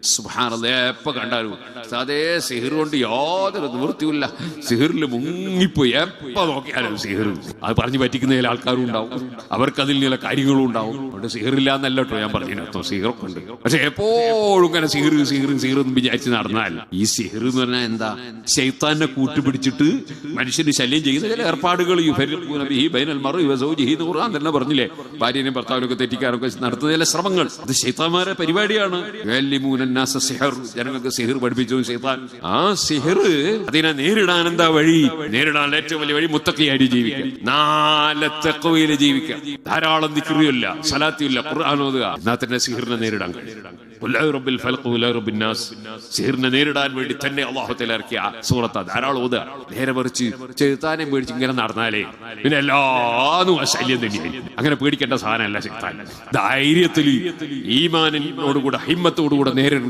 സുബ്ഹാനല്ലാഹ്, എപ്പോ കണ്ടാലും അതേ സിഹിർ കൊണ്ട് യാതൊരു നിവൃത്തിയില്ല. സിഹിറിൽ മുങ്ങിപ്പോയി എപ്പോ നോക്കിയാലും സിഹിർ. അത് പറഞ്ഞു പറ്റിക്കുന്ന ആൾക്കാരും ഉണ്ടാവും, അവർക്കതിൽ ചില കാര്യങ്ങളും ഉണ്ടാവും. അതുകൊണ്ട് സിഹിറില്ല എന്നല്ല കേട്ടോ ഞാൻ പറഞ്ഞതിനകത്തോ, സിഹിറൊക്കെ ഉണ്ട്. പക്ഷെ എപ്പോഴും ഇങ്ങനെ സിഹിർ സിഹിർ സിഹിർ എന്ന് വിചാരിച്ച് നടന്നാൽ ഈ സിഹിർ എന്ന് പറഞ്ഞാൽ എന്താ? ശൈത്താനെ കൂട്ടുപിടിച്ചിട്ട് മനുഷ്യന് ശല്യം ചെയ്യുന്ന ചില ഏർപ്പാടുകൾ തന്നെ പറഞ്ഞില്ലേ, ഭാര്യനെയും ഭർത്താവിനൊക്കെ തെറ്റിക്കാനൊക്കെ നടത്തുന്ന ചില ശ്രമങ്ങൾ, അത് ശൈത്താന്മാരുടെ പരിപാടിയാണ്. ജനങ്ങൾക്ക് സിഹിർ പഠിപ്പിച്ചു ശൈത്താൻ. ആ സിഹിർ അതിനെ നേരിടാൻ എന്താ വഴി? നേരിടാൻ ഏറ്റവും വലിയ വഴി മുത്തഖിയായിട്ട് ജീവിക്കുക, നല്ല തഖ്വയിൽ ജീവിക്കുക, ധാരാളം ദിക്റില്ല, സലാത്തില്ല, ഖുർആൻ ഓതുക. എന്നാൽ തന്നെ സിഹിറിനെ നേരിടാൻ കഴിയും. സിഹിറിനെ നേരിടാൻ വേണ്ടി തന്നെ അല്ലാഹു തആല ഇറക്കിയ സൂറത്താ. ധാരാളം ഓതുക. നേരെ മറിച്ച് ശൈത്താനെ പേടിച്ച് ഇങ്ങനെ നടന്നാലേ പിന്നെ എല്ലാതും ശല്യം തന്നെയായി. അങ്ങനെ പേടിക്കേണ്ട സാധനമല്ല ശൈത്താൻ. ധൈര്യത്തിൽ ഈമാനിനോടുകൂടെ ഹിമ്മത്തോടുകൂടെ നേരിടും.